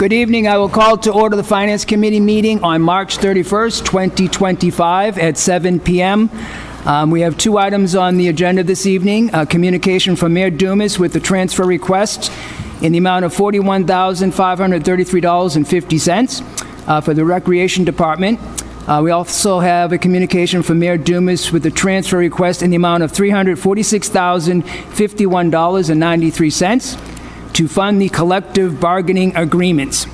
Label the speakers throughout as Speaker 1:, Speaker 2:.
Speaker 1: Good evening. I will call to order the Finance Committee meeting on March 31st, 2025 at 7 p.m. We have two items on the agenda this evening. Communication from Mayor Dumas with the transfer request in the amount of $41,533.50 for the Recreation Department. We also have a communication from Mayor Dumas with the transfer request in the amount of $346,051.93 to fund the collective bargaining agreements.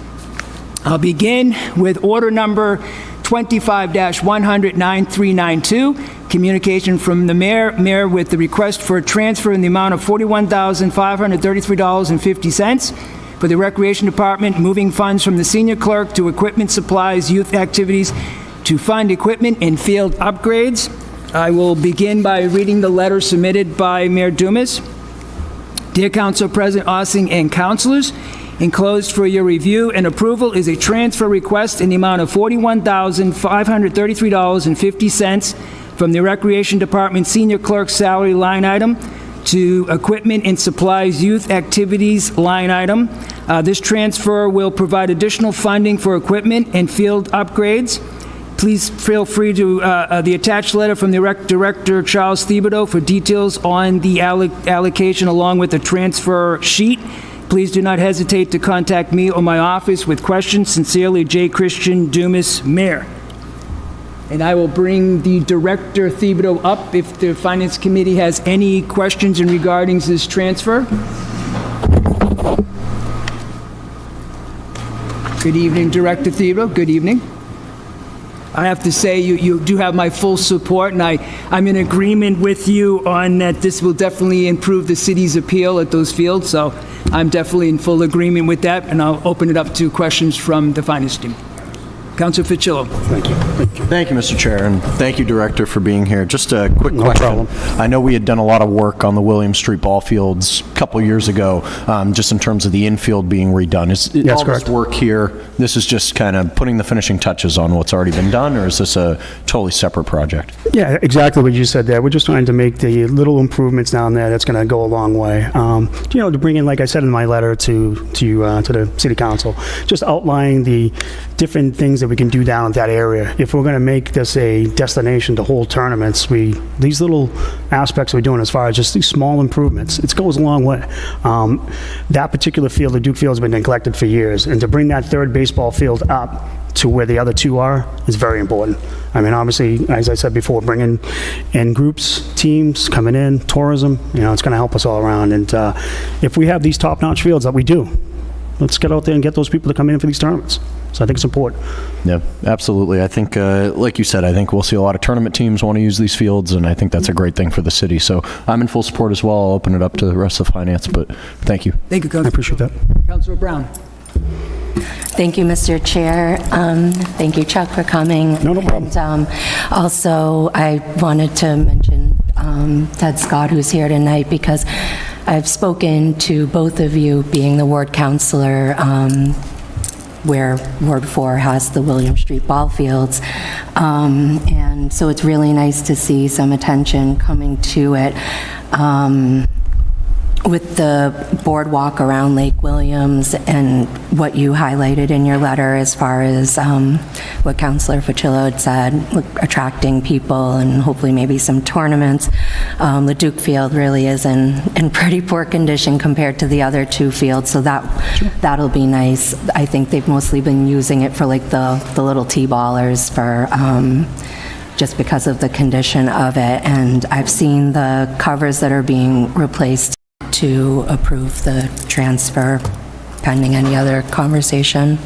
Speaker 1: I'll begin with order number 25-100-9392, communication from the mayor with the request for a transfer in the amount of $41,533.50 for the Recreation Department, moving funds from the senior clerk to equipment, supplies, youth activities to fund equipment and field upgrades. I will begin by reading the letter submitted by Mayor Dumas. Dear Council President Ossing and councilors, enclosed for your review and approval is a transfer request in the amount of $41,533.50 from the Recreation Department Senior Clerk salary line item to Equipment and Supplies Youth Activities line item. This transfer will provide additional funding for equipment and field upgrades. Please feel free to the attached letter from the Director Charles Thibodeau for details on the allocation along with the transfer sheet. Please do not hesitate to contact me or my office with questions. Sincerely, J. Christian Dumas, Mayor. And I will bring the Director Thibodeau up if the Finance Committee has any questions in regarding this transfer. Good evening, Director Thibodeau. Good evening. I have to say you do have my full support, and I'm in agreement with you on that this will definitely improve the city's appeal at those fields, so I'm definitely in full agreement with that, and I'll open it up to questions from the Finance team. Councilor Ficillo.
Speaker 2: Thank you.
Speaker 3: Thank you, Mr. Chair, and thank you, Director, for being here. Just a quick question.
Speaker 2: Problem.
Speaker 3: I know we had done a lot of work on the William Street ball fields a couple years ago, just in terms of the infield being redone. Is all
Speaker 2: correct.
Speaker 3: this work here, this is just kind of putting the finishing touches on what's already been done, or is this a totally separate project?
Speaker 2: Yeah, exactly what you said there. We're just trying to make the little improvements down there. That's going to go a long way. To bring in, like I said in my letter to the City Council, just outlining the different things that we can do down at that area. If we're going to make this a destination to hold tournaments, these little aspects we're doing as far as just these small improvements, it goes a long way. That particular field, the Duke Field, has been neglected for years, and to bring that third baseball field up to where the other two are is very important. I mean, obviously, as I said before, bringing in groups, teams coming in, tourism, it's going to help us all around. And if we have these top-notch fields that we do, let's get out there and get those people to come in for these tournaments. So I think it's important.
Speaker 3: Yeah, absolutely. I think, like you said, I think we'll see a lot of tournament teams want to use these fields, and I think that's a great thing for the city. So I'm in full support as well. I'll open it up to the rest of Finance, but thank you.
Speaker 1: Thank you, Councilor.
Speaker 2: I appreciate that.
Speaker 1: Councilor Brown.
Speaker 4: Thank you, Mr. Chair. Thank you, Chuck, for coming.
Speaker 2: No problem.
Speaker 4: And also, I wanted to mention Ted Scott, who's here tonight, because I've spoken to both of you, being the ward councilor, where Ward 4 has the William Street ball fields. And so it's really nice to see some attention coming to it. With the boardwalk around Lake Williams and what you highlighted in your letter as far as what Councilor Ficillo had said, attracting people and hopefully maybe some tournaments. The Duke Field really is in pretty poor condition compared to the other two fields, so that'll be nice. I think they've mostly been using it for like the little T-ballers for just because of the condition of it, and I've seen the covers that are being replaced to approve the transfer pending any other conversation.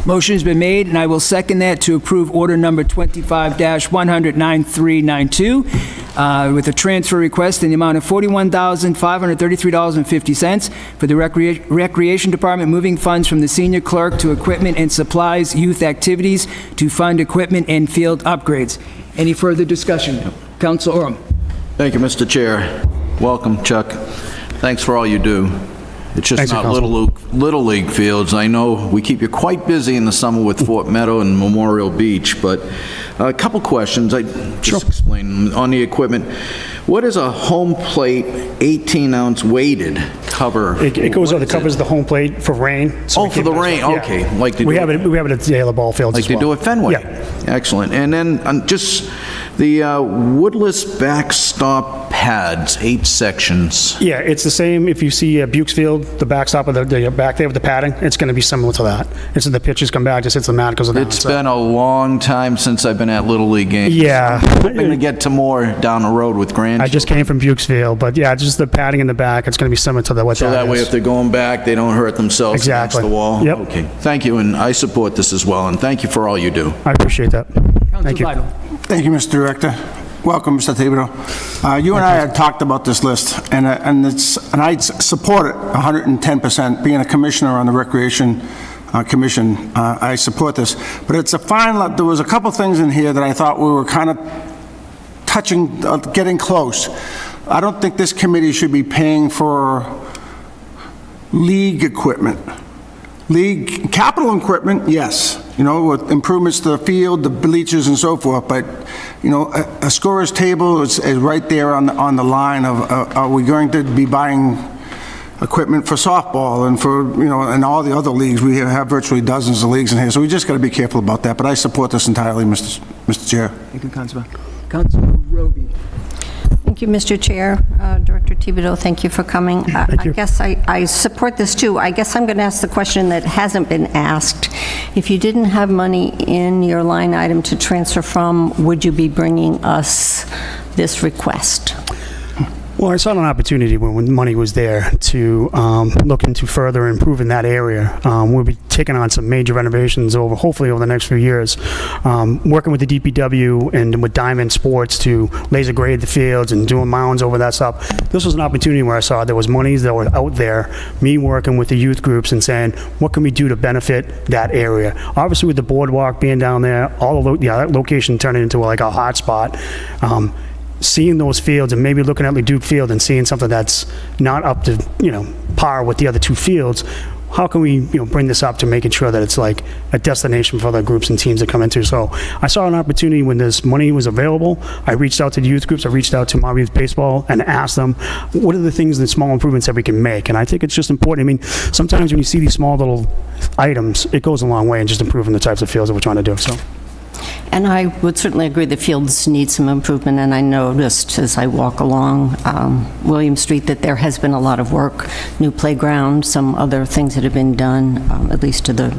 Speaker 1: Motion has been made, and I will second that to approve order number 25-100-9392 with a transfer request in the amount of $41,533.50 for the Recreation Department, moving funds from the senior clerk to equipment and supplies, youth activities to fund equipment and field upgrades. Any further discussion? Councilor Oram.
Speaker 5: Thank you, Mr. Chair. Welcome, Chuck. Thanks for all you do. It's just
Speaker 2: Thanks,
Speaker 5: not
Speaker 2: Councilman.
Speaker 5: Little League fields. I know we keep you quite busy in the summer with Fort Meadow and Memorial Beach, but a couple questions. I just explain on the equipment. What is a home plate 18-ounce weighted cover?
Speaker 2: It goes
Speaker 5: What
Speaker 2: on, it
Speaker 5: is
Speaker 2: covers the home plate for rain. so
Speaker 5: Oh,
Speaker 2: we
Speaker 5: for
Speaker 2: keep
Speaker 5: the
Speaker 2: it nice.
Speaker 5: rain,
Speaker 2: Yeah.
Speaker 5: okay, like they
Speaker 2: We
Speaker 5: do-
Speaker 2: have it at the Taylor Ball Fields
Speaker 5: Like
Speaker 2: as
Speaker 5: they
Speaker 2: well.
Speaker 5: do at Fenway?
Speaker 2: Yeah.
Speaker 5: Excellent. And then just the woodless backstop pads, 8 sections.
Speaker 2: Yeah, it's the same. If you see Bukes Field, the backstop of the back there with the padding, it's going to be similar to that. It's the pitches come back, just hits the mat, goes down.
Speaker 5: It's been a long time since I've been at Little League games.
Speaker 2: Yeah.
Speaker 5: I'm going to get to more down the road with grandchildren.
Speaker 2: I just came from Bukes Field, but yeah, just the padding in the back, it's going to be similar to what
Speaker 5: So that way, if they're going back, they don't hurt themselves
Speaker 2: Exactly.
Speaker 5: against the wall?
Speaker 2: Yep.
Speaker 5: Okay. Thank you, and I support this as well, and thank you for all you do.
Speaker 2: I appreciate that.
Speaker 1: Councilor
Speaker 2: Thank you.
Speaker 1: Vital.
Speaker 6: Thank you, Mr. Director. Welcome, Mr. Thibodeau. You and I had talked about this list, and I support it 110%. Being a commissioner on the Recreation Commission, I support this. But it's a fine, there was a couple things in here that I thought we were kind of touching, getting close. I don't think this committee should be paying for league equipment. League, capital equipment, yes, with improvements to the field, the bleachers and so forth, but, a scorer's table is right there on the line of, are we going to be buying equipment for softball and for, and all the other leagues? We have virtually dozens of leagues in here, so we just got to be careful about that, but I support this entirely, Mr. Chair.
Speaker 1: Thank you, Councilor. Councilor Roby.
Speaker 7: Thank you, Mr. Chair. Director Thibodeau, thank you for coming.
Speaker 2: Thank you.
Speaker 7: I guess I support this too. I guess I'm going to ask the question that hasn't been asked. If you didn't have money in your line item to transfer from, would you be bringing us this request?
Speaker 2: Well, I saw an opportunity when money was there to look into further improving that area. We'll be taking on some major renovations hopefully over the next few years. Working with the DPW and with Diamond Sports to laser grade the fields and doing mounds over that stuff. This was an opportunity where I saw there was monies that were out there, me working with the youth groups and saying, what can we do to benefit that area? Obviously with the boardwalk being down there, all the that location turning into like a hot spot. Seeing those fields and maybe looking at Leduc Field and seeing something that's not up to, par with the other two fields, how can we, bring this up to making sure that it's like a destination for other groups and teams to come into? So I saw an opportunity when this money was available. I reached out to the youth groups. I reached out to Mob Youth Baseball and asked them, what are the things, the small improvements that we can make? And I think it's just important. I mean, sometimes when you see these small little items, it goes a long way in just improving the types of fields that we're trying to do. So.
Speaker 7: And I would certainly agree the fields need some improvement, and I noticed as I walk along William Street that there has been a lot of work, new playground, some other things that have been done, at least to the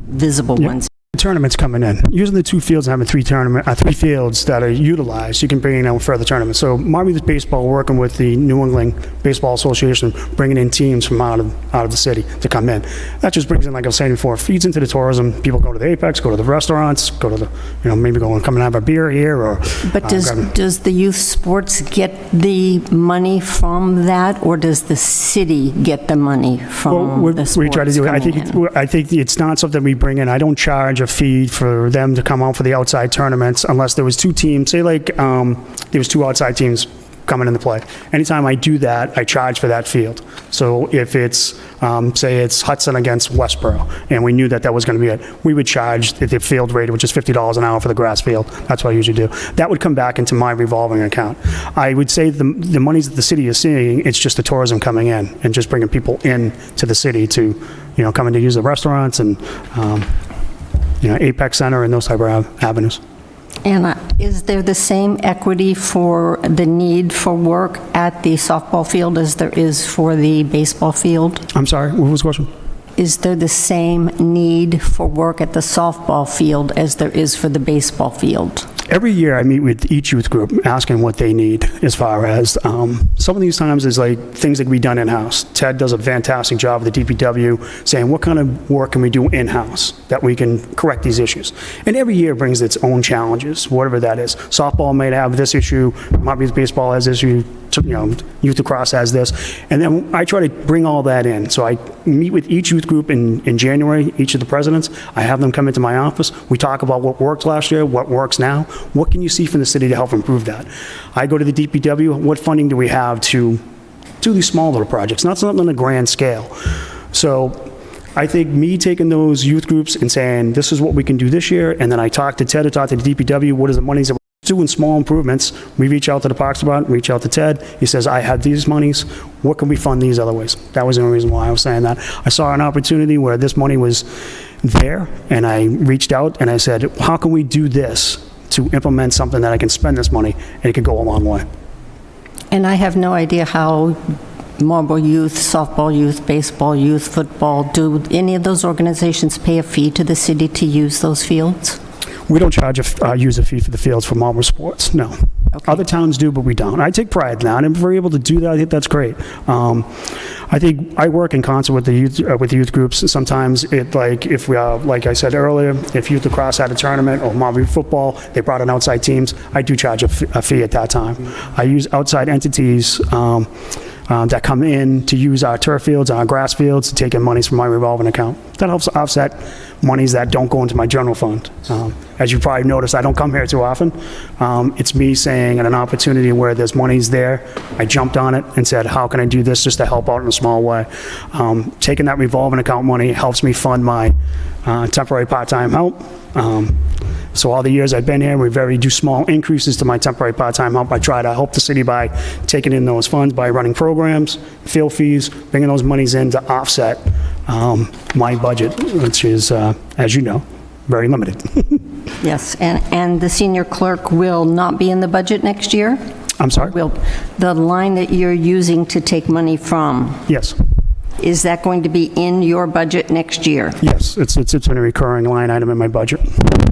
Speaker 7: visible ones.
Speaker 2: Tournaments coming in. Using the 2 fields and having 3 fields that are utilized, you can bring in further tournaments. So Mob Youth Baseball working with the New England Baseball Association, bringing in teams from out of the city to come in. That just brings in, like I was saying before, feeds into the tourism. People go to the Apex, go to the restaurants, go to the, maybe go and come and have a beer here or.
Speaker 7: But does the youth sports get the money from that, or does the city get the money from the sports
Speaker 2: we try to do it.
Speaker 7: coming in?
Speaker 2: I think it's not something we bring in. I don't charge a fee for them to come out for the outside tournaments unless there was 2 teams, say like there was 2 outside teams coming into play. Anytime I do that, I charge for that field. So if it's, say it's Hudson against Westboro, and we knew that was going to be it, we would charge the field rate, which is $50 an hour for the grass field. That's what I usually do. That would come back into my revolving account. I would say the monies that the city is seeing, it's just the tourism coming in and just bringing people in to the city to, coming to use the restaurants and, Apex Center and those type of avenues.
Speaker 7: And is there the same equity for the need for work at the softball field as there is for the baseball field?
Speaker 2: I'm sorry, what was the question?
Speaker 7: Is there the same need for work at the softball field as there is for the baseball field?
Speaker 2: Every year I meet with each youth group asking what they need as far as, some of these times is like things that can be done in-house. Ted does a fantastic job with the DPW saying what kind of work can we do in-house that we can correct these issues. And every year brings its own challenges, whatever that is. Softball may have this issue, Mob Youth Baseball has this issue, youth lacrosse has this. And then I try to bring all that in. So I meet with each youth group in January, each of the presidents. I have them come into my office. We talk about what worked last year, what works now. What can you see from the city to help improve that? I go to the DPW, what funding do we have to do these small little projects, not something on a grand scale. So I think me taking those youth groups and saying, this is what we can do this year, and then I talk to Ted, I talk to the DPW, what is the monies that we're doing small improvements. We reach out to the Parks Department, reach out to Ted. He says, I have these monies. What can we fund these other ways? That was the only reason why I was saying that. I saw an opportunity where this money was there, and I reached out and I said, how can we do this to implement something that I can spend this money and it could go a long way?
Speaker 7: And I have no idea how Marlboro Youth, Softball Youth, Baseball Youth, Football, do any of those organizations pay a fee to the city to use those fields?
Speaker 2: We don't charge a user fee for the fields for Marlboro sports, no.
Speaker 7: Okay.
Speaker 2: Other towns do, but we don't. I take pride in that, and if we're able to do that, I think that's great. I think I work in concert with the youth groups. Sometimes it, like, if we are, like I said earlier, if youth lacrosse had a tournament or Marlboro football, they brought in outside teams, I do charge a fee at that time. I use outside entities that come in to use our turf fields, our grass fields, to take in monies from my revolving account. That helps offset monies that don't go into my general fund. As you probably noticed, I don't come here too often. It's me saying, at an opportunity where there's monies there, I jumped on it and said, how can I do this just to help out in a small way? Taking that revolving account money helps me fund my temporary part-time help. So all the years I've been here, we do small increases to my temporary part-time help. I try to help the city by taking in those funds, by running programs, field fees, bringing those monies in to offset my budget, which is, as you know, very limited.
Speaker 7: Yes, and the senior clerk will not be in the budget next year?
Speaker 2: I'm sorry?
Speaker 7: Will the line that you're using to take money from,
Speaker 2: Yes.
Speaker 7: is that going to be in your budget next year?
Speaker 2: Yes, it's been a recurring line item in my budget.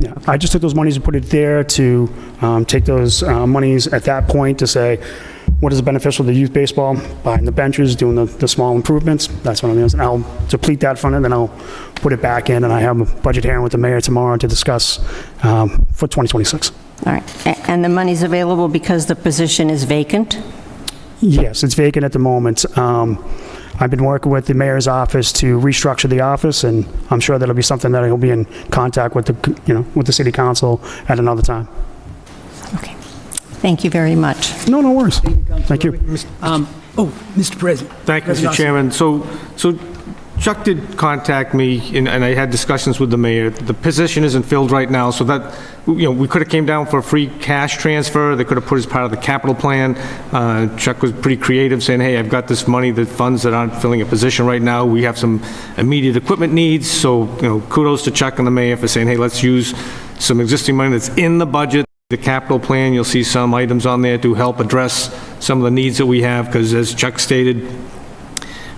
Speaker 2: Yeah, I just took those monies and put it there to take those monies at that point to say, what is beneficial to youth baseball? Buying the benches, doing the small improvements. That's what I'm using. I'll deplete that fund and then I'll put it back in, and I have a budget hearing with the mayor tomorrow to discuss for 2026.
Speaker 7: All right, and the money's available because the position is vacant?
Speaker 2: Yes, it's vacant at the moment. I've been working with the mayor's office to restructure the office, and I'm sure that'll be something that he'll be in contact with the city council at another time.
Speaker 7: Okay. Thank you very much.
Speaker 2: No worries. Thank you.
Speaker 1: Mr. President.
Speaker 8: Thank you, Mr. Chairman. So Chuck did contact me, and I had discussions with the mayor. The position isn't filled right now, so that, we could have came down for a free cash transfer. They could have put it as part of the capital plan. Chuck was pretty creative, saying, hey, I've got this money, the funds that aren't filling a position right now. We have some immediate equipment needs, so, kudos to Chuck and the mayor for saying, hey, let's use some existing money that's in the budget. The capital plan, you'll see some items on there to help address some of the needs that we have, because as Chuck stated,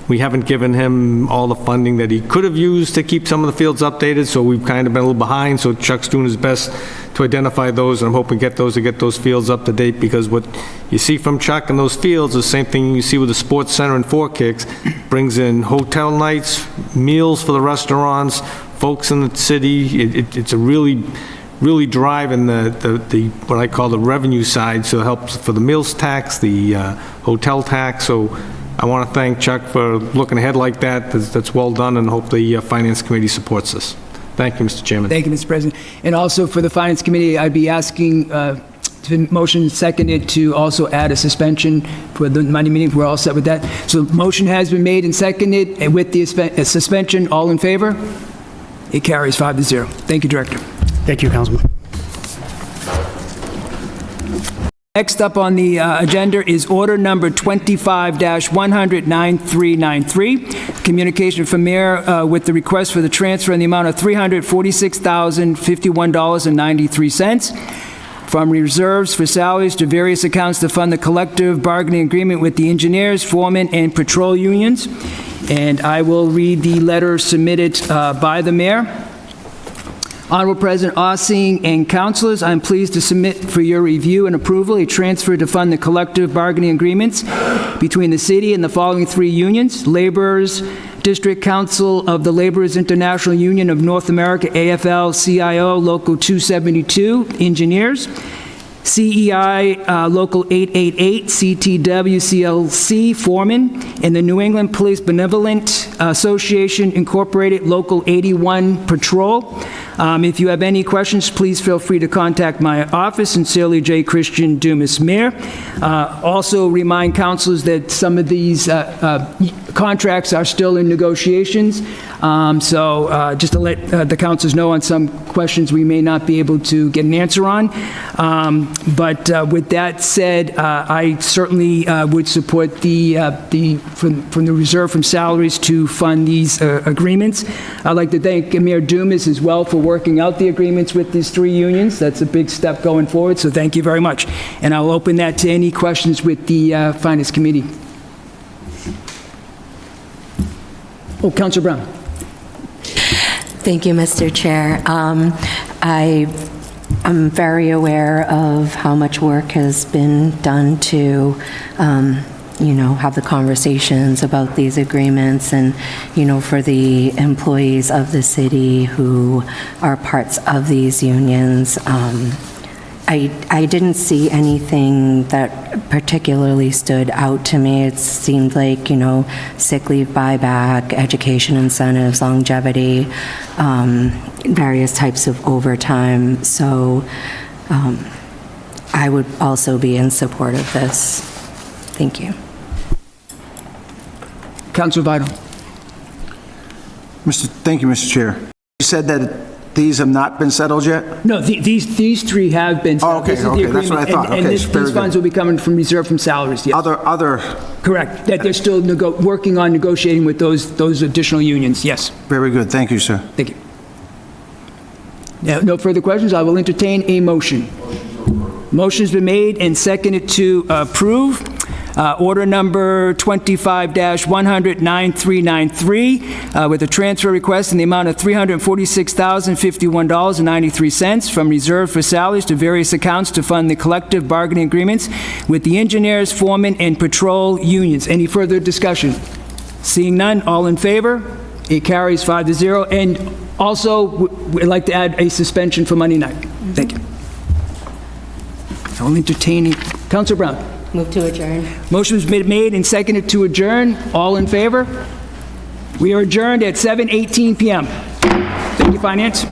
Speaker 8: we haven't given him all the funding that he could have used to keep some of the fields updated, so we've kind of been a little behind, so Chuck's doing his best to identify those, and I'm hoping to get those fields up to date, because what you see from Chuck in those fields is the same thing you see with the Sports Center and Four Kicks. Brings in hotel nights, meals for the restaurants, folks in the city. It's a really driving the what I call the revenue side, so it helps for the meals tax, the hotel tax. So I want to thank Chuck for looking ahead like that. That's well done, and hope the Finance Committee supports this. Thank you, Mr. Chairman.
Speaker 1: Thank you, Mr. President. And also for the Finance Committee, I'd be asking to motion seconded to also add a suspension for the Monday meeting. We're all set with that. So motion has been made and seconded, and with the suspension, all in favor? It carries 5-0. Thank you, Director.
Speaker 2: Thank you, Councilman.
Speaker 1: Next up on the agenda is order number 25-100-9393, communication from Mayor with the request for the transfer in the amount of $346,051.93 from reserves for salaries to various accounts to fund the collective bargaining agreement with the engineers, foremen, and patrol unions. And I will read the letter submitted by the mayor. Honorable President Ossing and councilors, I'm pleased to submit for your review and approval a transfer to fund the collective bargaining agreements between the city and the following three unions: Laborers, District Council of the Laborers International Union of North America, AFL-CIO, Local 272, Engineers, CEI Local 888, CTW-CLC, Foreman, and the New England Police Benevolent Association Incorporated, Local 81, Patrol. If you have any questions, please feel free to contact my office. Sincerely, J. Christian Dumas, Mayor. Also remind councilors that some of these contracts are still in negotiations. So just to let the councilors know on some questions we may not be able to get an answer on. But with that said, I certainly would support from the reserve from salaries to fund these agreements. I'd like to thank Mayor Dumas as well for working out the agreements with these 3 unions. That's a big step going forward, so thank you very much. And I'll open that to any questions with the Finance Committee. Oh, Councilor Brown.
Speaker 4: Thank you, Mr. Chair. I'm very aware of how much work has been done to, have the conversations about these agreements and, for the employees of the city who are parts of these unions. I didn't see anything that particularly stood out to me. It seemed like, sick leave buyback, education incentives, longevity, various types of overtime. So I would also be in support of this. Thank you.
Speaker 1: Councilor Vital.
Speaker 6: Thank you, Mr. Chair. You said that these have not been settled yet?
Speaker 1: No, these 3 have been.
Speaker 6: Oh, okay,
Speaker 1: This is the
Speaker 6: okay, that's what I
Speaker 1: agreement,
Speaker 6: thought.
Speaker 1: and
Speaker 6: Okay,
Speaker 1: these
Speaker 6: very good.
Speaker 1: funds will be coming from reserve from salaries, yes.
Speaker 6: Other,
Speaker 1: Correct, that they're still working on negotiating with those additional unions, yes.
Speaker 6: very good. Thank you, sir.
Speaker 1: Thank you. Now, no further questions, I will entertain a motion. Motion's been made and seconded to approve. Order number 25-100-9393, with a transfer request in the amount of $346,051.93 from reserve for salaries to various accounts to fund the collective bargaining agreements with the engineers, foremen, and patrol unions. Any further discussion? Seeing none, all in favor? It carries 5-0. And also, we'd like to add a suspension for Monday night. Thank you. I'll entertain it. Councilor Brown.
Speaker 4: Move to adjourn.
Speaker 1: Motion's been made and seconded to adjourn. All in favor? We are adjourned at 7:18 PM. Thank you, Finance.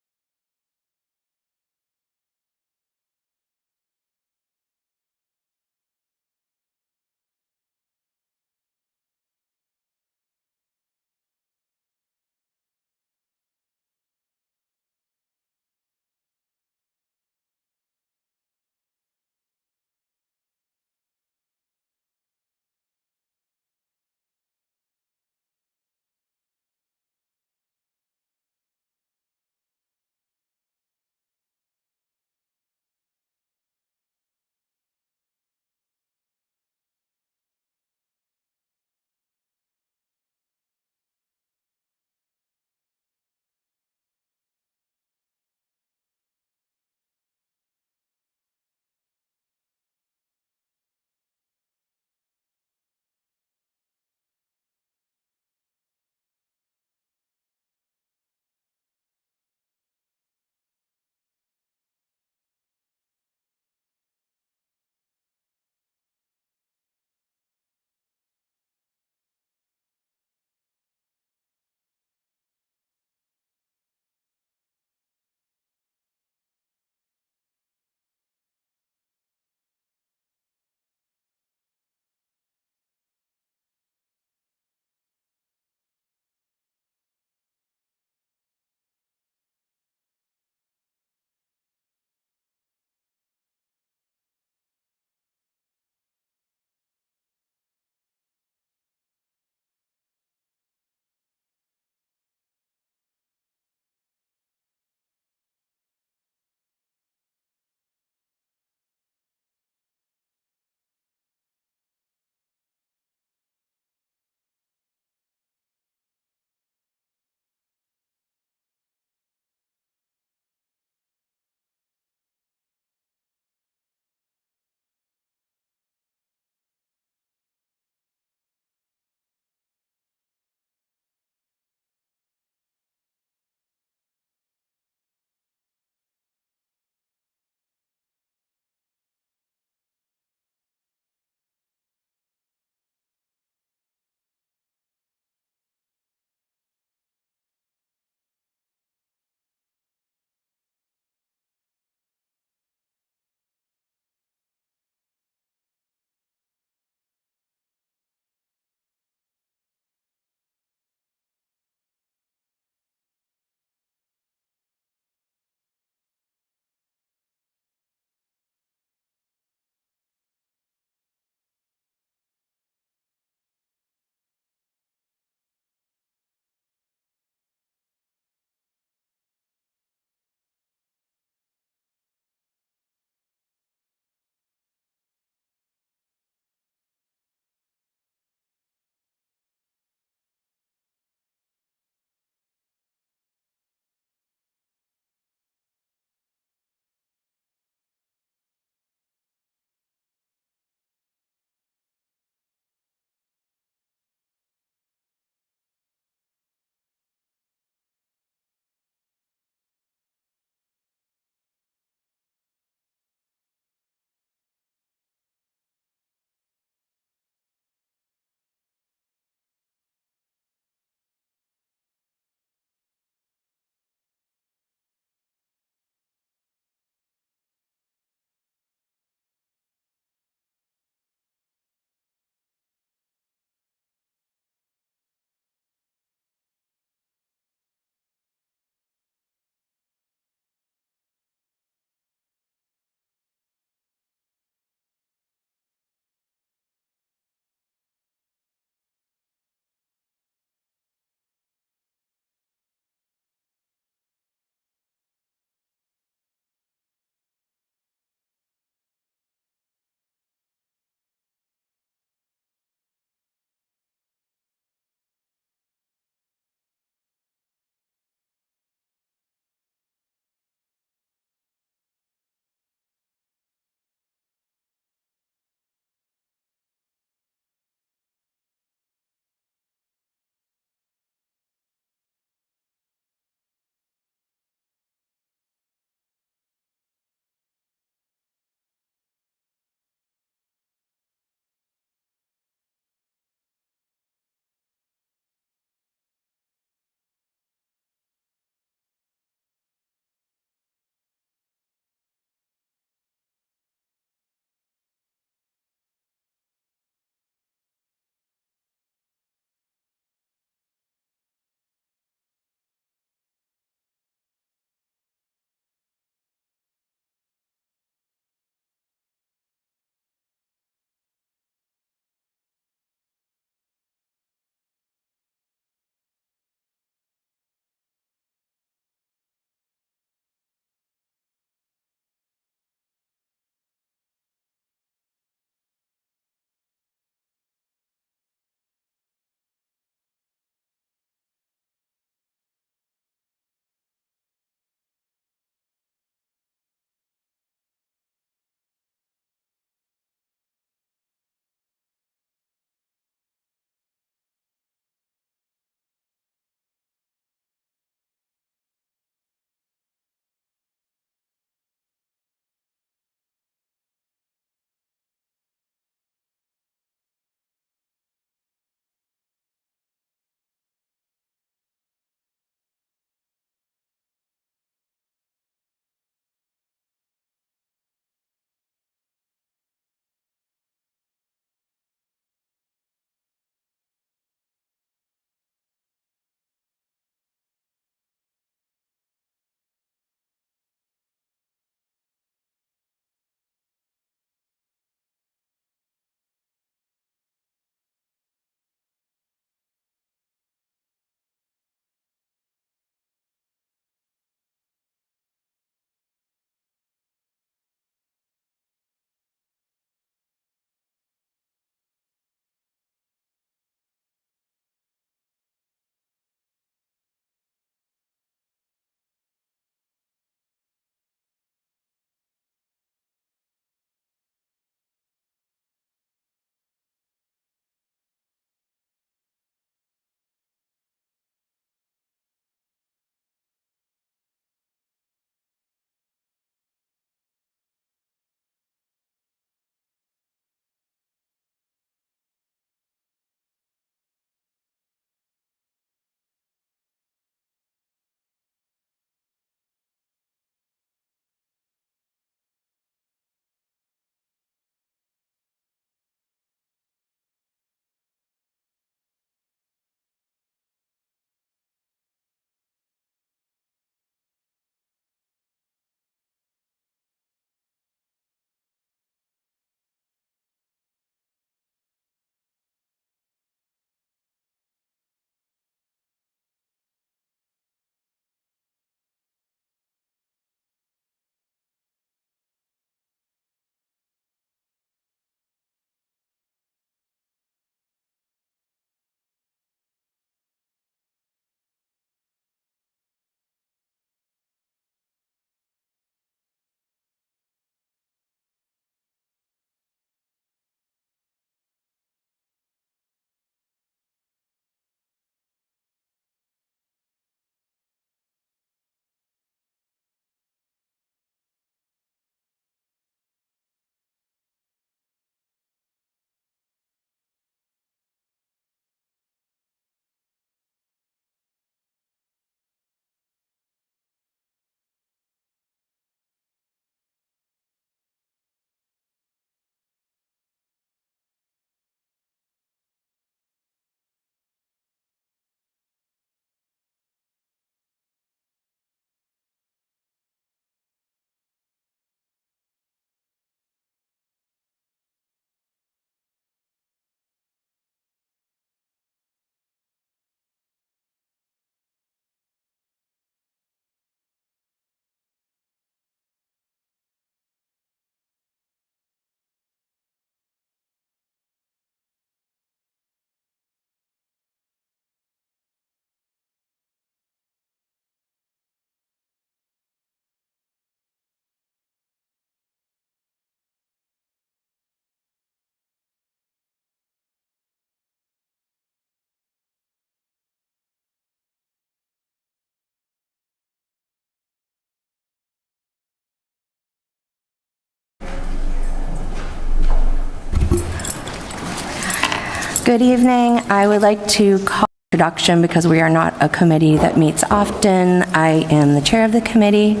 Speaker 4: Good evening. I would like to call introduction because we are not a committee that meets often. I am the chair of the committee.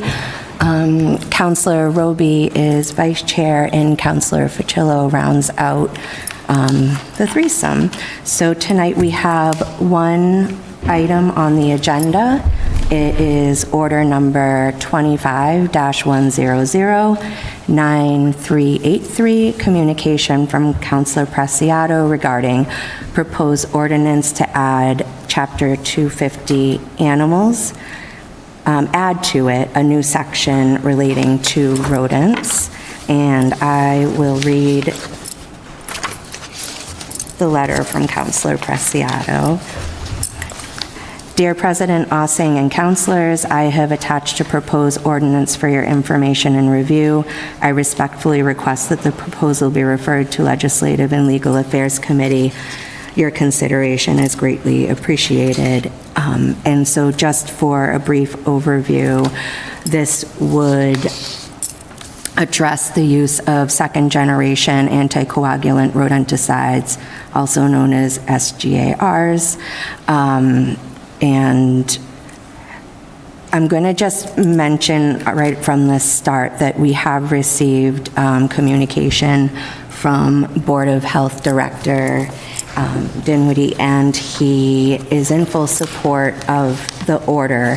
Speaker 4: Councillor Roby is vice chair, and Councillor Fucillo rounds out the threesome. So tonight we have one item on the agenda. It is order number 25-100-9383, communication from Councillor Preciado regarding proposed ordinance to add Chapter 250 animals, add to it a new section relating to rodents. And I will read the letter from Councillor Preciado. Dear President Ossing and councilors, I have attached a proposed ordinance for your information and review. I respectfully request that the proposal be referred to Legislative and Legal Affairs Committee. Your consideration is greatly appreciated. And so just for a brief overview, this would address the use of second-generation anticoagulant rodenticides, also known as SGARs. And I'm going to just mention right from the start that we have received communication from Board of Health Director Dinwiddie, and he is in full support of the order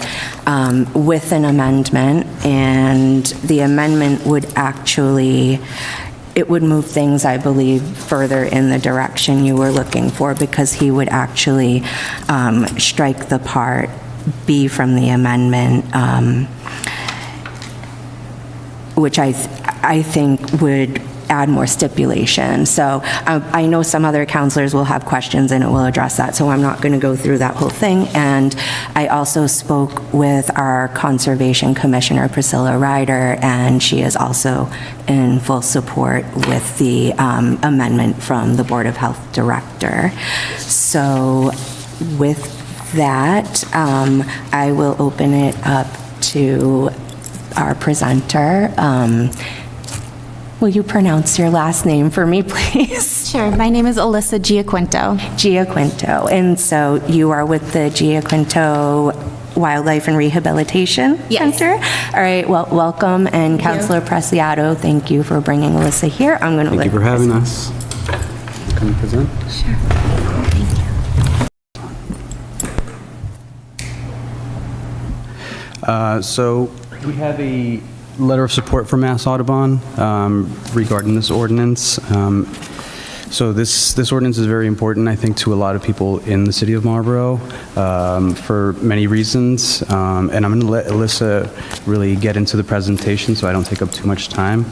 Speaker 4: with an amendment, and the amendment would actually, it would move things, I believe, further in the direction you were looking for, because he would actually strike the part B from the amendment, which I think would add more stipulation. So I know some other counselors will have questions and it will address that, so I'm not going to go through that whole thing. And I also spoke with our Conservation Commissioner, Priscilla Ryder, and she is also in full support with the amendment from the Board of Health Director. So with that, I will open it up to our presenter. Will you pronounce your last name for me, please?
Speaker 9: Sure. My name is Alyssa Giaquinto.
Speaker 4: Giaquinto. And so you are with the Giaquinto Wildlife and Rehabilitation Center? All right. Well, welcome. And Councillor Preciado, thank you for bringing Alyssa here. I'm going to
Speaker 10: Thank you for having us. Can you present?
Speaker 9: Sure.
Speaker 10: So we have a letter of support from Mass Audubon regarding this ordinance. So this ordinance is very important, I think, to a lot of people in the city of Marlborough for many reasons. And I'm going to let Alyssa really get into the presentation so I don't take up too much time.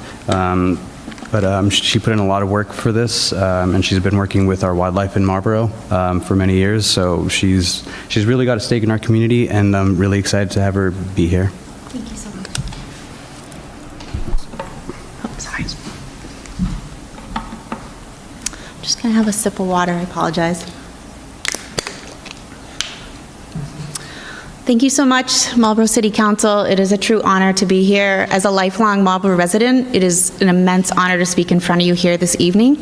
Speaker 10: But she put in a lot of work for this, and she's been working with our wildlife in Marlborough for many years. So she's really got a stake in our community, and I'm really excited to have her be here.
Speaker 9: Thank you so much. Oh, sorry. I'm just going to have a sip of water. I apologize. Thank you so much, Marlborough City Council. It is a true honor to be here. As a lifelong Marlborough resident, it is an immense honor to speak in front of you here this evening.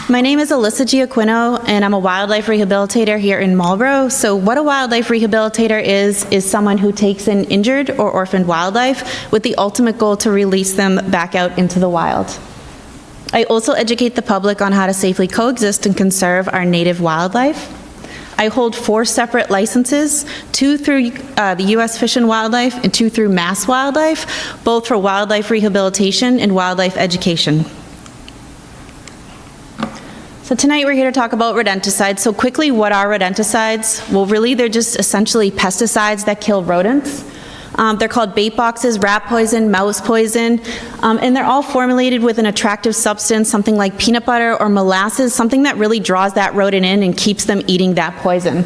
Speaker 9: My name is Alyssa Giaquinto, and I'm a wildlife rehabilitator here in Marlborough. So what a wildlife rehabilitator is someone who takes in injured or orphaned wildlife with the ultimate goal to release them back out into the wild. I also educate the public on how to safely coexist and conserve our native wildlife. I hold 4 separate licenses, 2 through the U.S. Fish and Wildlife and 2 through Mass Wildlife, both for wildlife rehabilitation and wildlife education. So tonight we're here to talk about rodenticides. So quickly, what are rodenticides? Well, really, they're just essentially pesticides that kill rodents. They're called bait boxes, rat poison, mouse poison, and they're all formulated with an attractive substance, something like peanut butter or molasses, something that really draws that rodent in and keeps them eating that poison.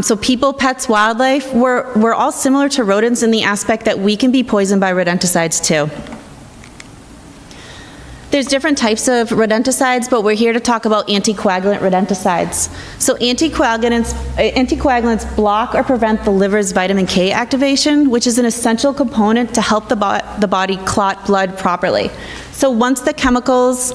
Speaker 9: So people, pets, wildlife, we're all similar to rodents in the aspect that we can be poisoned by rodenticides too. There's different types of rodenticides, but we're here to talk about anticoagulant rodenticides. So anticoagulants block or prevent the liver's vitamin K activation, which is an essential component to help the body clot blood properly. So once the chemicals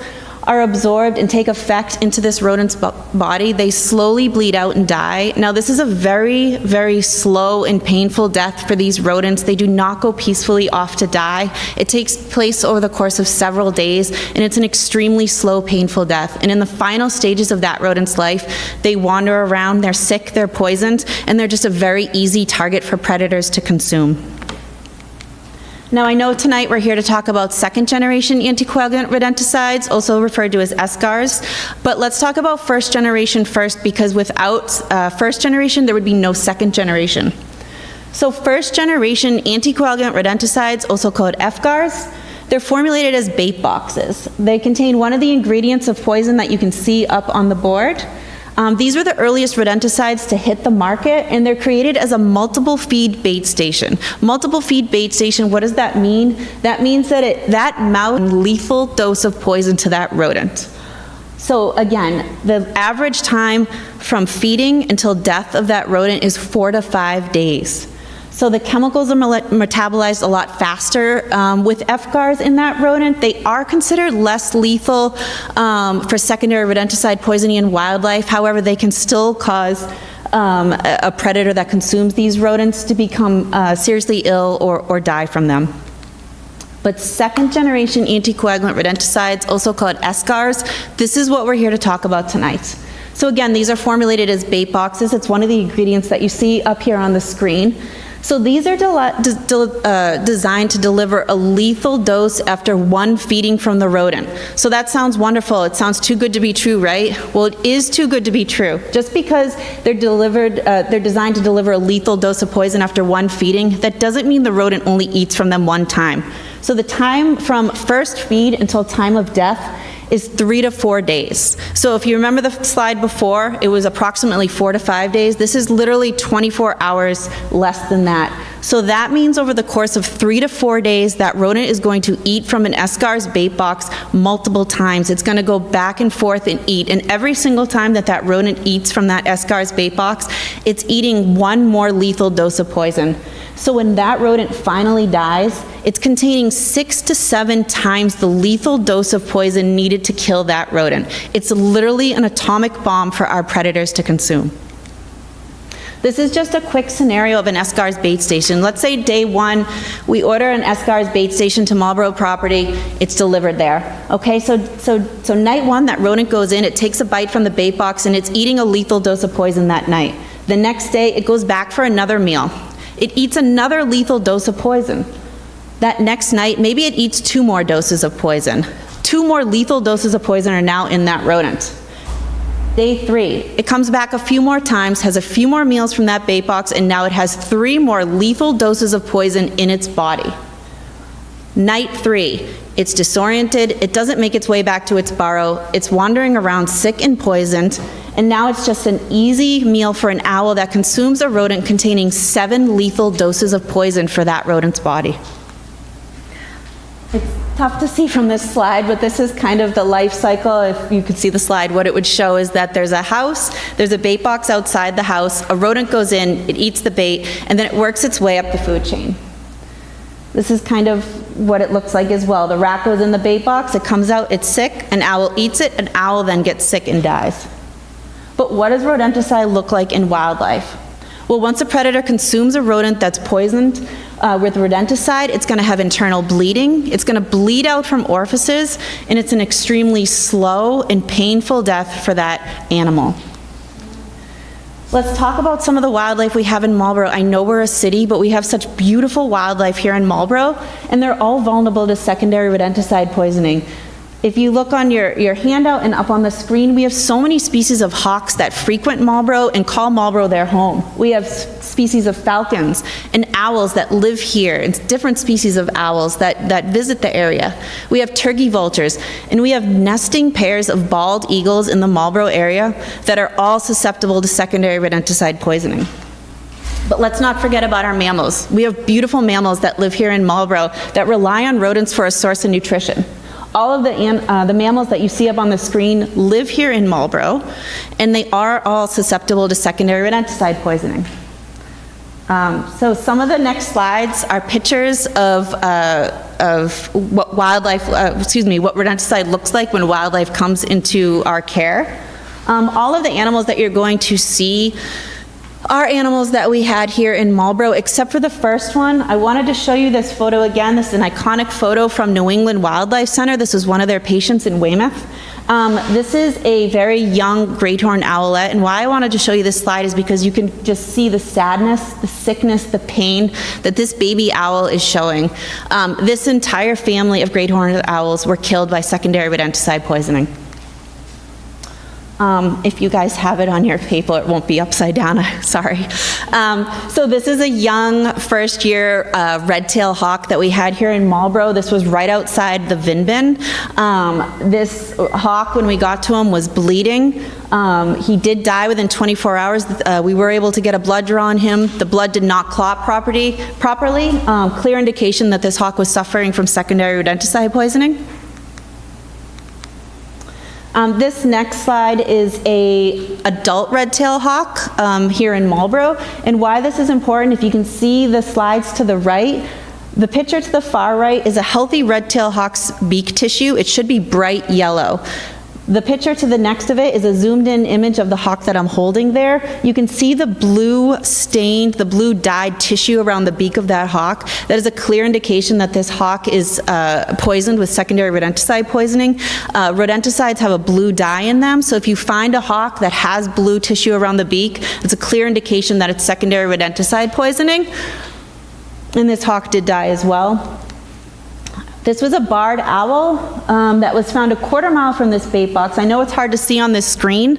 Speaker 9: are absorbed and take effect into this rodent's body, they slowly bleed out and die. Now, this is a very, very slow and painful death for these rodents. They do not go peacefully off to die. It takes place over the course of several days, and it's an extremely slow, painful death. And in the final stages of that rodent's life, they wander around, they're sick, they're poisoned, and they're just a very easy target for predators to consume. Now, I know tonight we're here to talk about second-generation anticoagulant rodenticides, also referred to as SGARs, but let's talk about first generation first, because without first generation, there would be no second generation. So first-generation anticoagulant rodenticides, also called FGARs, they're formulated as bait boxes. They contain one of the ingredients of poison that you can see up on the board. These were the earliest rodenticides to hit the market, and they're created as a multiple feed bait station. Multiple feed bait station, what does that mean? That means that that mouth lethal dose of poison to that rodent. So again, the average time from feeding until death of that rodent is 4 to 5 days. So the chemicals are metabolized a lot faster. With FGARs in that rodent, they are considered less lethal for secondary rodenticide poisoning in wildlife. However, they can still cause a predator that consumes these rodents to become seriously ill or die from them. But second-generation anticoagulant rodenticides, also called SGARs, this is what we're here to talk about tonight. So again, these are formulated as bait boxes. It's one of the ingredients that you see up here on the screen. So these are designed to deliver a lethal dose after one feeding from the rodent. So that sounds wonderful. It sounds too good to be true, right? Well, it is too good to be true. Just because they're designed to deliver a lethal dose of poison after one feeding, that doesn't mean the rodent only eats from them one time. So the time from first feed until time of death is 3 to 4 days. So if you remember the slide before, it was approximately 4 to 5 days. This is literally 24 hours less than that. So that means over the course of 3 to 4 days, that rodent is going to eat from an SGAR's bait box multiple times. It's going to go back and forth and eat. And every single time that that rodent eats from that SGAR's bait box, it's eating one more lethal dose of poison. So when that rodent finally dies, it's containing 6 to 7 times the lethal dose of poison needed to kill that rodent. It's literally an atomic bomb for our predators to consume. This is just a quick scenario of an SGAR's bait station. Let's say day one, we order an SGAR's bait station to Marlboro property, it's delivered there. Okay, so night one, that rodent goes in, it takes a bite from the bait box, and it's eating a lethal dose of poison that night. The next day, it goes back for another meal. It eats another lethal dose of poison. That next night, maybe it eats 2 more doses of poison. 2 more lethal doses of poison are now in that rodent. Day 3, it comes back a few more times, has a few more meals from that bait box, and now it has 3 more lethal doses of poison in its body. Night 3, it's disoriented, it doesn't make its way back to its burrow, it's wandering around sick and poisoned, and now it's just an easy meal for an owl that consumes a rodent containing 7 lethal doses of poison for that rodent's body. It's tough to see from this slide, but this is kind of the life cycle. If you could see the slide, what it would show is that there's a house, there's a bait box outside the house, a rodent goes in, it eats the bait, and then it works its way up the food chain. This is kind of what it looks like as well. The rat goes in the bait box, it comes out, it's sick, an owl eats it, an owl then gets sick and dies. But what does rodenticide look like in wildlife? Well, once a predator consumes a rodent that's poisoned with rodenticide, it's going to have internal bleeding, it's going to bleed out from orifices, and it's an extremely slow and painful death for that animal. Let's talk about some of the wildlife we have in Marlboro. I know we're a city, but we have such beautiful wildlife here in Marlboro, and they're all vulnerable to secondary rodenticide poisoning. If you look on your handout and up on the screen, we have so many species of hawks that frequent Marlboro and call Marlboro their home. We have species of falcons and owls that live here, and different species of owls that visit the area. We have turkey vultures, and we have nesting pairs of bald eagles in the Marlboro area that are all susceptible to secondary rodenticide poisoning. But let's not forget about our mammals. We have beautiful mammals that live here in Marlboro that rely on rodents for a source of nutrition. All of the mammals that you see up on the screen live here in Marlboro, and they are all susceptible to secondary rodenticide poisoning. So some of the next slides are pictures of what wildlife, what rodenticide looks like when wildlife comes into our care. All of the animals that you're going to see are animals that we had here in Marlborough, except for the first one. I wanted to show you this photo again. This is an iconic photo from New England Wildlife Center. This was one of their patients in Weymouth. This is a very young great horned owlet, and why I wanted to show you this slide is because you can just see the sadness, the sickness, the pain that this baby owl is showing. This entire family of great horned owls were killed by secondary rodenticide poisoning. If you guys have it on your paper, it won't be upside down, sorry. So this is a young first-year red-tailed hawk that we had here in Marlborough. This was right outside the Vin bin. This hawk, when we got to him, was bleeding. He did die within 24 hours. We were able to get a blood draw on him. The blood did not clot properly. Clear indication that this hawk was suffering from secondary rodenticide poisoning. This next slide is a adult red-tailed hawk here in Marlborough. And why this is important, if you can see the slides to the right, the picture to the far right is a healthy red-tailed hawk's beak tissue. It should be bright yellow. The picture to the next of it is a zoomed-in image of the hawk that I'm holding there. You can see the blue stained, the blue dyed tissue around the beak of that hawk. That is a clear indication that this hawk is poisoned with secondary rodenticide poisoning. Rodenticides have a blue dye in them, so if you find a hawk that has blue tissue around the beak, it's a clear indication that it's secondary rodenticide poisoning. And this hawk did die as well. This was a barred owl that was found a quarter mile from this bait box. I know it's hard to see on this screen,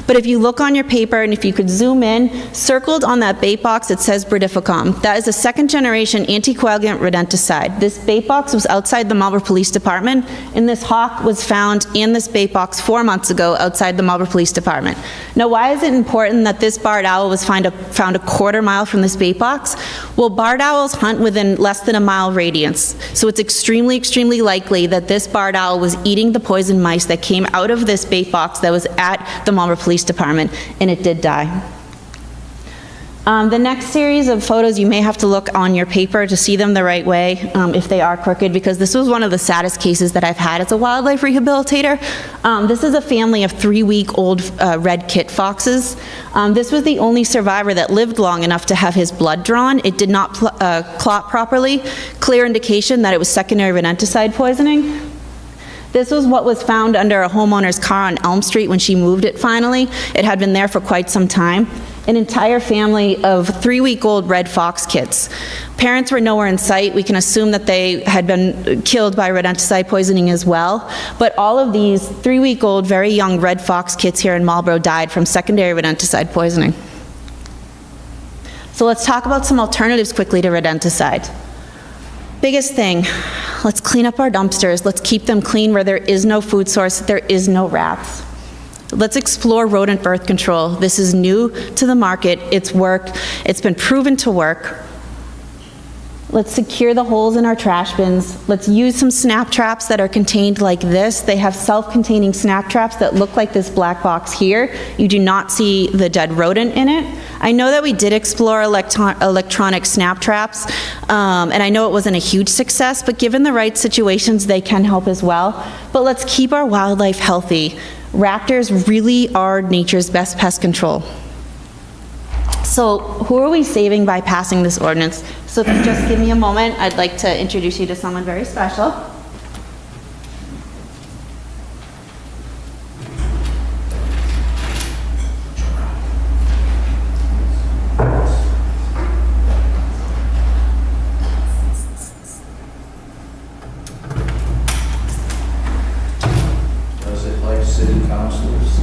Speaker 9: but if you look on your paper and if you could zoom in, circled on that bait box it says Brodifacoum. That is a second-generation anticoagulant rodenticide. This bait box was outside the Marlborough Police Department, and this hawk was found in this bait box 4 months ago outside the Marlborough Police Department. Now, why is it important that this barred owl was found a quarter mile from this bait box? Well, barred owls hunt within less than a mile radius, so it's extremely likely that this barred owl was eating the poisoned mice that came out of this bait box that was at the Marlborough Police Department, and it did die. The next series of photos, you may have to look on your paper to see them the right way if they are crooked, because this was one of the saddest cases that I've had as a wildlife rehabilitator. This is a family of 3-week-old red kit foxes. This was the only survivor that lived long enough to have his blood drawn. It did not clot properly. Clear indication that it was secondary rodenticide poisoning. This was what was found under a homeowner's car on Elm Street when she moved it finally. It had been there for quite some time. An entire family of 3-week-old red fox kits. Parents were nowhere in sight. We can assume that they had been killed by rodenticide poisoning as well. But all of these 3-week-old, very young red fox kits here in Marlborough died from secondary rodenticide poisoning. So let's talk about some alternatives quickly to rodenticide. Biggest thing, let's clean up our dumpsters. Let's keep them clean where there is no food source, there is no rats. Let's explore rodent birth control. This is new to the market. It's worked. It's been proven to work. Let's secure the holes in our trash bins. Let's use some snap traps that are contained like this. They have self-containing snap traps that look like this black box here. You do not see the dead rodent in it. I know that we did explore electronic snap traps, and I know it wasn't a huge success, but given the right situations, they can help as well. But let's keep our wildlife healthy. Raptors really are nature's best pest control. So who are we saving by passing this ordinance? So if you just give me a moment, I'd like to introduce you to someone very special.
Speaker 5: Does it like city councilors?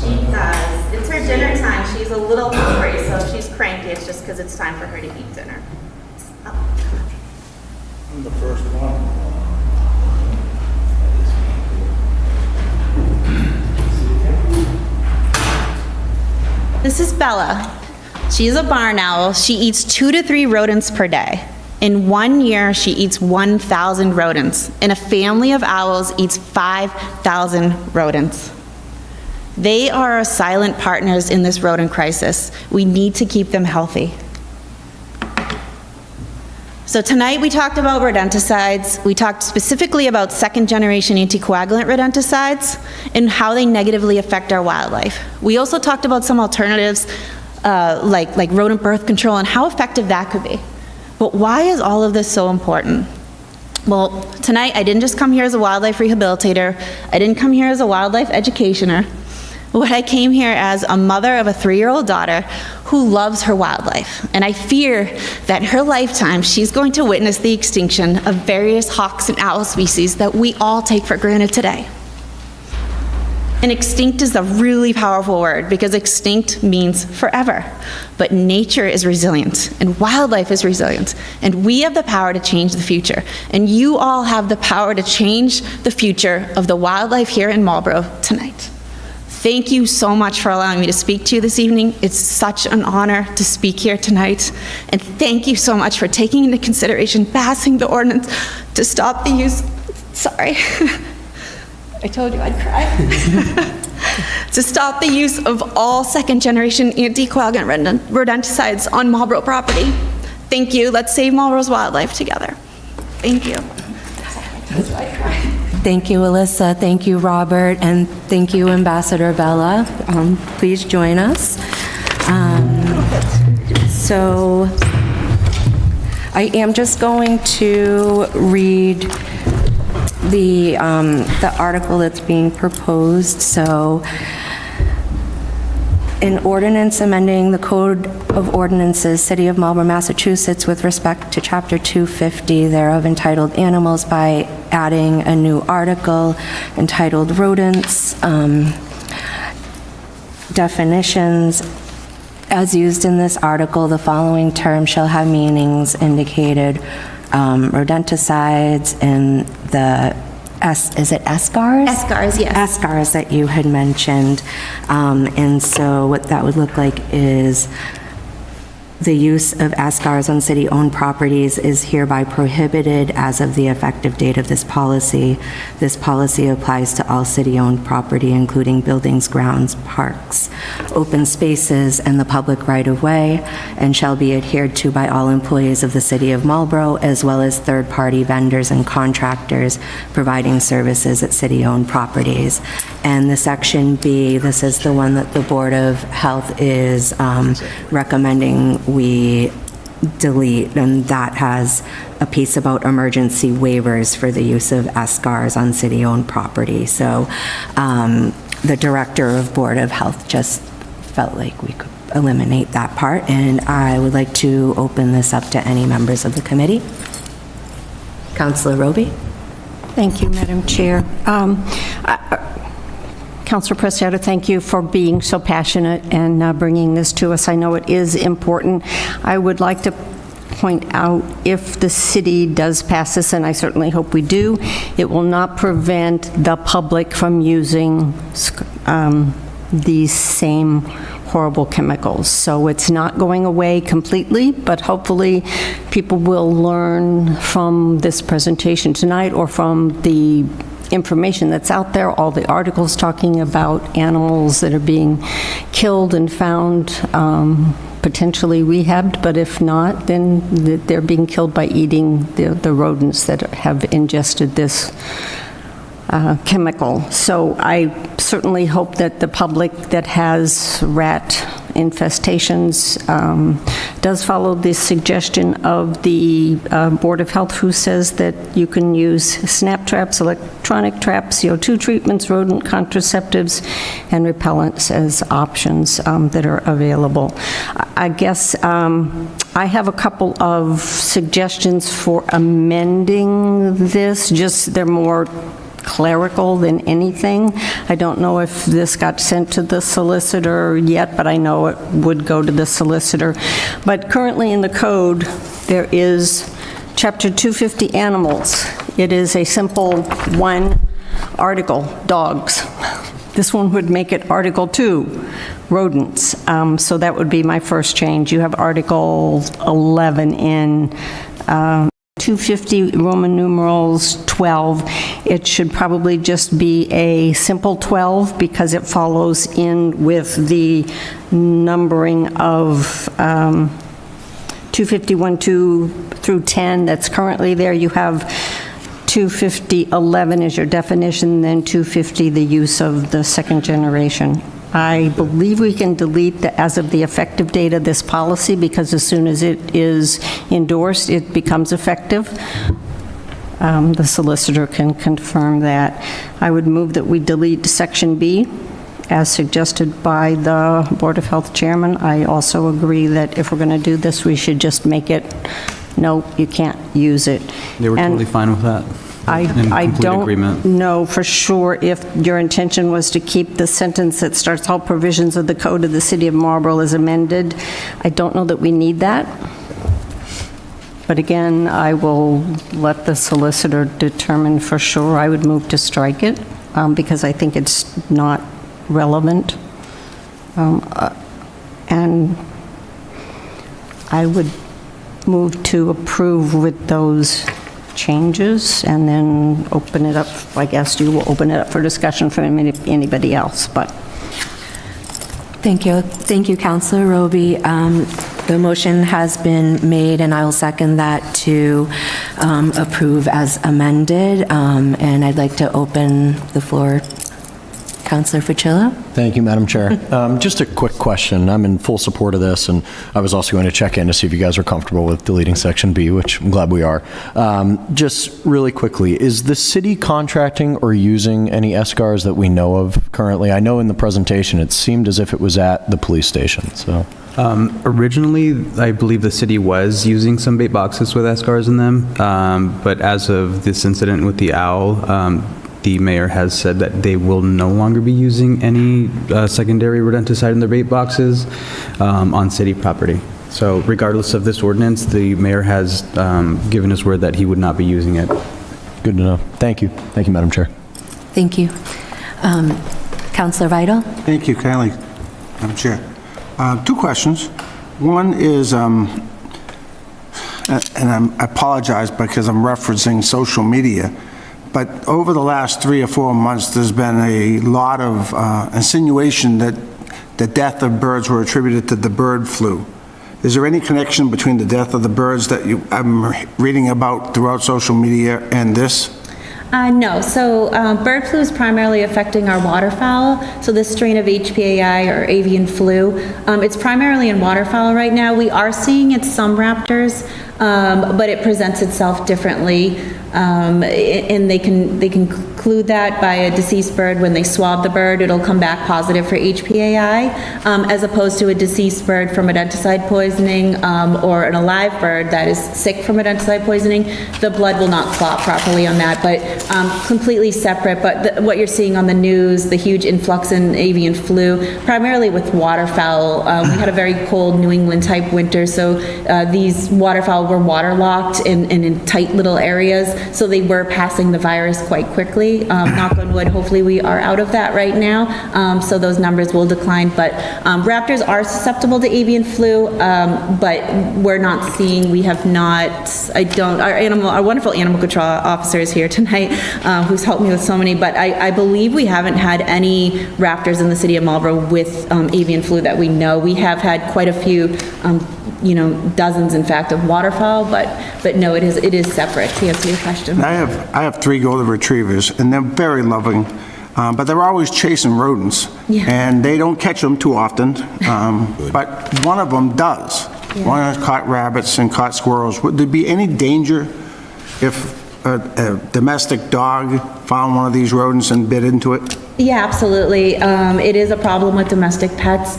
Speaker 9: She does. It's her dinner time. She's a little hungry, so if she's cranky, it's just because it's time for her to eat dinner.
Speaker 5: I'm the first one.
Speaker 9: This is Bella. She's a barn owl. She eats 2 to 3 rodents per day. In 1 year, she eats 1,000 rodents. And a family of owls eats 5,000 rodents. They are our silent partners in this rodent crisis. We need to keep them healthy. So tonight, we talked about rodenticides. We talked specifically about second-generation anticoagulant rodenticides and how they negatively affect our wildlife. We also talked about some alternatives, like rodent birth control and how effective that could be. But why is all of this so important? Well, tonight, I didn't just come here as a wildlife rehabilitator. I didn't come here as a wildlife educationer. But I came here as a mother of a 3-year-old daughter who loves her wildlife. And I fear that in her lifetime, she's going to witness the extinction of various hawks and owl species that we all take for granted today. And extinct is a really powerful word because extinct means forever. But nature is resilient and wildlife is resilient. And we have the power to change the future. And you all have the power to change the future of the wildlife here in Marlborough tonight. Thank you so much for allowing me to speak to you this evening. It's such an honor to speak here tonight. And thank you so much for taking into consideration passing the ordinance to stop the use, sorry, I told you I'd cry, to stop the use of all second-generation anticoagulant rodenticides on Marlborough property. Thank you. Let's save Marlborough's wildlife together. Thank you.
Speaker 4: Thank you, Alyssa. Thank you, Robert. And thank you, Ambassador Bella. Please join us. So I am just going to read the article that's being proposed. So an ordinance amending the Code of Ordinances, City of Marlborough, Massachusetts, with respect to Chapter 250 thereof entitled Animals by adding a new article entitled Rodents. Definitions. As used in this article, the following term shall have meanings indicated. Rodenticides and the is it escars?
Speaker 9: Escars, yes.
Speaker 4: Escars that you had mentioned. And so what that would look like is the use of escars on city-owned properties is hereby prohibited as of the effective date of this policy. This policy applies to all city-owned property, including buildings, grounds, parks, open spaces, and the public right-of-way, and shall be adhered to by all employees of the City of Marlborough, as well as third-party vendors and contractors providing services at city-owned properties. And the Section B, this is the one that the Board of Health is recommending we delete, and that has a piece about emergency waivers for the use of escars on city-owned property. So the Director of Board of Health just felt like we could eliminate that part, and I would like to open this up to any members of the committee. Councilor Roby?
Speaker 7: Thank you, Madam Chair. Councilor Preciado, thank you for being so passionate and bringing this to us. I know it is important. I would like to point out, if the city does pass this, and I certainly hope we do, it will not prevent the public from using these same horrible chemicals. So it's not going away completely, but hopefully people will learn from this presentation tonight or from the information that's out there, all the articles talking about animals that are being killed and found potentially rehabbed, but if not, then they're being killed by eating the rodents that have ingested this chemical. So I certainly hope that the public that has rat infestations does follow the suggestion of the Board of Health, who says that you can use snap traps, electronic traps, CO2 treatments, rodent contraceptives, and repellents as options that are available. I guess I have a couple of suggestions for amending this, just they're more clerical than anything. I don't know if this got sent to the solicitor yet, but I know it would go to the solicitor. But currently in the code, there is Chapter 250 Animals. It is a simple one article, dogs. This one would make it Article 2, rodents. So that would be my first change. You have Article 11 in 250 Roman numerals 12. It should probably just be a simple 12 because it follows in with the numbering of 251 through 10 that's currently there. You have 250.11 is your definition, then 250, the use of the second generation. I believe we can delete the as of the effective date of this policy, because as soon as it is endorsed, it becomes effective. The solicitor can confirm that. I would move that we delete Section B as suggested by the Board of Health Chairman. I also agree that if we're going to do this, we should just make it, no, you can't use it.
Speaker 10: They were
Speaker 7: And
Speaker 10: totally fine with that.
Speaker 7: I
Speaker 10: complete
Speaker 7: don't
Speaker 10: agreement.
Speaker 7: know for sure if your intention was to keep the sentence that starts all provisions of the Code of the City of Marlborough as amended. I don't know that we need that. But again, I will let the solicitor determine for sure. I would move to strike it because I think it's not relevant. And I would move to approve with those changes and then open it up. I guess you will open it up for discussion from anybody else, but.
Speaker 4: Thank you. Thank you, Councilor Roby. The motion has been made, and I will second that to approve as amended. And I'd like to open the floor. Councilor Fucillo?
Speaker 3: Thank you, Madam Chair. Just a quick question. I'm in full support of this, and I was also going to check in to see if you guys are comfortable with deleting Section B, which I'm glad we are. Just really quickly, is the city contracting or using any SCARs that we know of currently? I know in the presentation it seemed as if it was at the police station, so.
Speaker 10: Originally, I believe the city was using some bait boxes with SCARs in them, but as of this incident with the owl, the mayor has said that they will no longer be using any secondary rodenticide in their bait boxes on city property. So regardless of this ordinance, the mayor has given his word that he would not be using it.
Speaker 3: Good to know. Thank you. Thank you, Madam Chair.
Speaker 4: Thank you. Councilor Vital?
Speaker 6: Thank you, Kylie. Madam Chair. Two questions. One is, and I apologize because I'm referencing social media, but over the last 3 or 4 months, there's been a lot of insinuation that the death of birds were attributed to the bird flu. Is there any connection between the death of the birds that I'm reading about throughout social media and this?
Speaker 9: No, so bird flu is primarily affecting our waterfowl. So this strain of HPAI or avian flu, it's primarily in waterfowl right now. We are seeing it some raptors, but it presents itself differently. And they can conclude that by a deceased bird. When they swab the bird, it'll come back positive for HPAI, as opposed to a deceased bird from rodenticide poisoning or an alive bird that is sick from rodenticide poisoning. The blood will not clot properly on that, but completely separate. But what you're seeing on the news, the huge influx in avian flu, primarily with waterfowl. We had a very cold New England type winter, so these waterfowl were waterlocked in tight little areas. So they were passing the virus quite quickly. Knock on wood, hopefully we are out of that right now, so those numbers will decline. But raptors are susceptible to avian flu, but we're not seeing, we have not, our wonderful animal control officer is here tonight, who's helped me with so many, but I believe we haven't had any raptors in the city of Marlborough with avian flu that we know. We have had quite a few, dozens, in fact, of waterfowl, but no, it is separate, to answer your question.
Speaker 6: I have 3 golden retrievers, and they're very loving, but they're always chasing rodents.
Speaker 9: Yeah.
Speaker 6: And they don't catch them too often, but one of them does.
Speaker 9: Yeah.
Speaker 6: One has caught rabbits and caught squirrels. Would there be any danger if a domestic dog found one of these rodents and bit into it?
Speaker 9: Yeah, absolutely. It is a problem with domestic pets.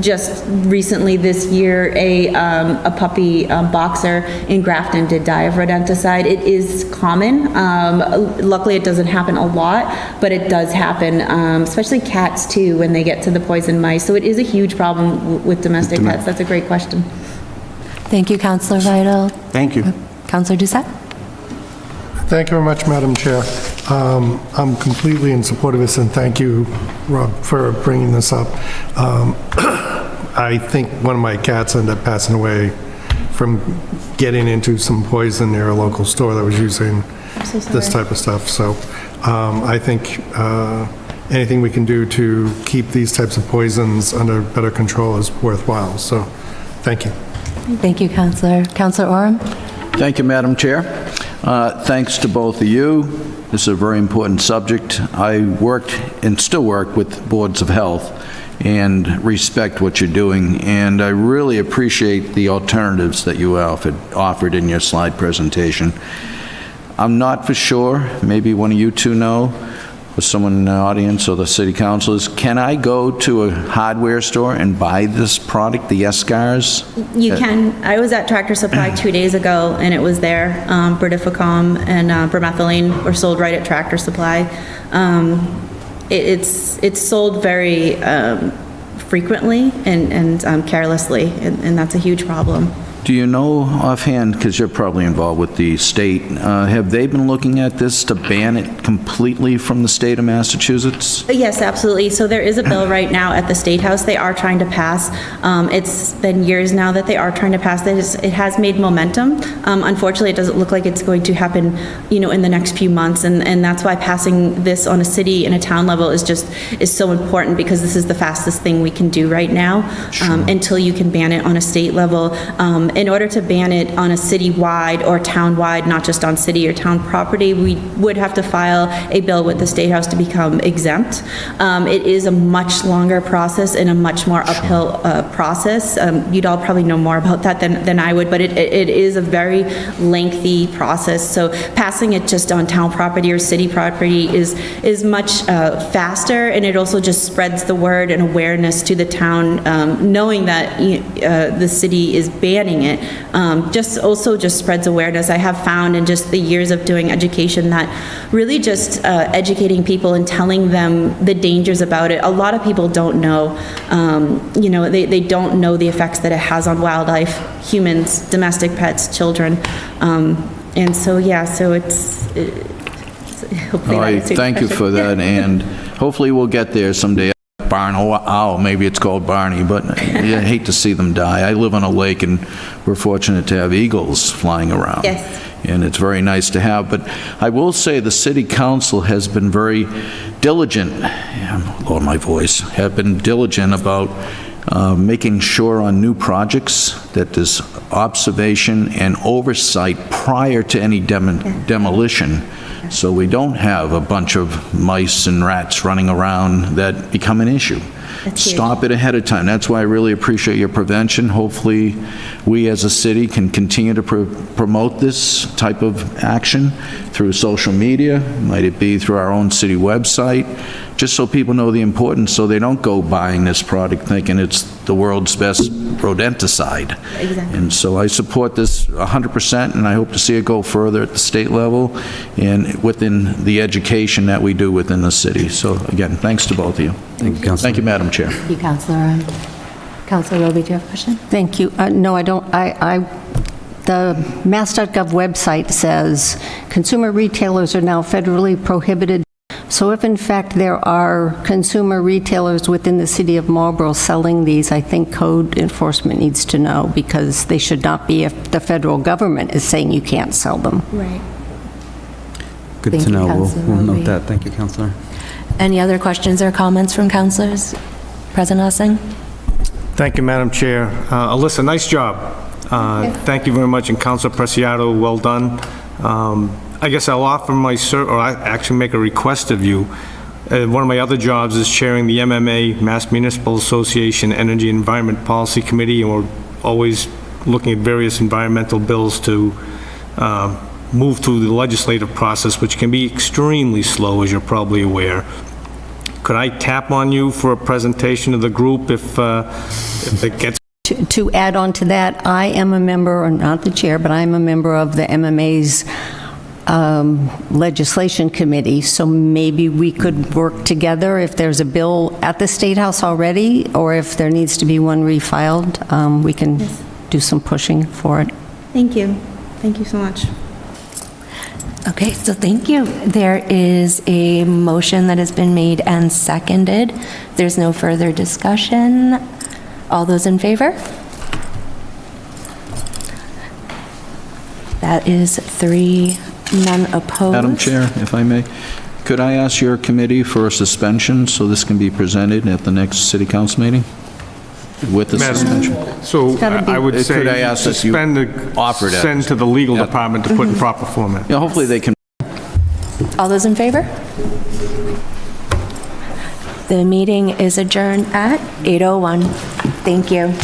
Speaker 9: Just recently this year, a puppy boxer in Grafton did die of rodenticide. It is common. Luckily, it doesn't happen a lot, but it does happen, especially cats too, when they get to the poison mice. So it is a huge problem with domestic pets. That's a great question.
Speaker 4: Thank you, Councilor Vital.
Speaker 6: Thank you.
Speaker 4: Councilor Doucette?
Speaker 11: Thank you very much, Madam Chair. I'm completely in support of this, and thank you, Rob, for bringing this up. I think one of my cats ended up passing away from getting into some poison near a local store that was using this type of stuff. So I think anything we can do to keep these types of poisons under better control is worthwhile. So thank you.
Speaker 4: Thank you, Counselor. Counselor Oram?
Speaker 5: Thank you, Madam Chair. Thanks to both of you. This is a very important subject. I worked and still work with boards of health and respect what you're doing, and I really appreciate the alternatives that you offered in your slide presentation. I'm not for sure, maybe one of you two know, or someone in the audience or the city councilors, can I go to a hardware store and buy this product, the S-Cars?
Speaker 9: You can. I was at Tractor Supply 2 days ago, and it was there. Brodifacoum and bromethaline were sold right at Tractor Supply. It's sold very frequently and carelessly, and that's a huge problem.
Speaker 5: Do you know offhand, because you're probably involved with the state, have they been looking at this to ban it completely from the state of Massachusetts?
Speaker 9: Yes, absolutely. So there is a bill right now at the State House they are trying to pass. It's been years now that they are trying to pass this. It has made momentum. Unfortunately, it doesn't look like it's going to happen, in the next few months, and that's why passing this on a city and a town level is so important, because this is the fastest thing we can do right now until you can ban it on a state level. In order to ban it on a city-wide or town-wide, not just on city or town property, we would have to file a bill with the State House to become exempt. It is a much longer process and a much more uphill process. You'd all probably know more about that than I would, but it is a very lengthy process. So passing it just on town property or city property is much faster, and it also just spreads the word and awareness to the town, knowing that the city is banning it. Just spreads awareness. I have found in just the years of doing education that really just educating people and telling them the dangers about it. A lot of people don't know. They don't know the effects that it has on wildlife, humans, domestic pets, children. And so, so it's hopefully.
Speaker 5: All right, thank you for that, and hopefully we'll get there someday. Owl, maybe it's called Barney, but I hate to see them die. I live on a lake, and we're fortunate to have eagles flying around.
Speaker 9: Yes.
Speaker 5: And it's very nice to have. But I will say the city council has been very diligent, lower my voice, have been diligent about making sure on new projects that there's observation and oversight prior to any demolition. So we don't have a bunch of mice and rats running around that become an issue. Stop it ahead of time. That's why I really appreciate your prevention. Hopefully, we as a city can continue to promote this type of action through social media, might it be through our own city website, just so people know the importance, so they don't go buying this product thinking it's the world's best rodenticide.
Speaker 9: Exactly.
Speaker 5: And so I support this 100%, and I hope to see it go further at the state level and within the education that we do within the city. So again, thanks to both of you.
Speaker 10: Thank you, Councilor.
Speaker 5: Thank you, Madam Chair.
Speaker 4: Thank you, Counselor. Counselor Roby, do you have a question?
Speaker 7: Thank you. No, I don't. The Mass.gov website says consumer retailers are now federally prohibited. So if in fact there are consumer retailers within the city of Marlborough selling these, I think code enforcement needs to know, because they should not be if the federal government is saying you can't sell them.
Speaker 9: Right.
Speaker 10: Good
Speaker 4: Thank
Speaker 10: to
Speaker 4: you,
Speaker 10: know.
Speaker 4: Councilor
Speaker 10: We'll
Speaker 4: Roby.
Speaker 10: note that. Thank you, Councilor.
Speaker 4: Any other questions or comments from councilors? President Ussing?
Speaker 8: Thank you, Madam Chair. Alyssa, nice job. Thank you very much, and Councilor Preciado, well done. I guess I'll offer or I actually make a request of you. One of my other jobs is chairing the MMA, Mass Municipal Association Energy and Environment Policy Committee, and we're always looking at various environmental bills to move through the legislative process, which can be extremely slow, as you're probably aware. Could I tap on you for a presentation of the group if it gets...
Speaker 7: To add on to that, I am a member, or not the chair, but I'm a member of the MMA's legislation committee, so maybe we could work together if there's a bill at the State House already, or if there needs to be one refiled, we can do some pushing for it.
Speaker 9: Thank you. Thank you so much.
Speaker 4: Okay, so thank you. There is a motion that has been made and seconded. There's no further discussion. All those in favor? That is 3, none opposed.
Speaker 5: Madam Chair, if I may, could I ask your committee for a suspension so this can be presented at the next city council meeting? with the suspension.
Speaker 8: So I would say
Speaker 5: Could I ask that you
Speaker 8: suspend the,
Speaker 5: offer that?
Speaker 8: send to the legal department to put in proper format.
Speaker 5: Yeah, hopefully they can.
Speaker 4: All those in favor? The meeting is adjourned at 8:01. Thank you.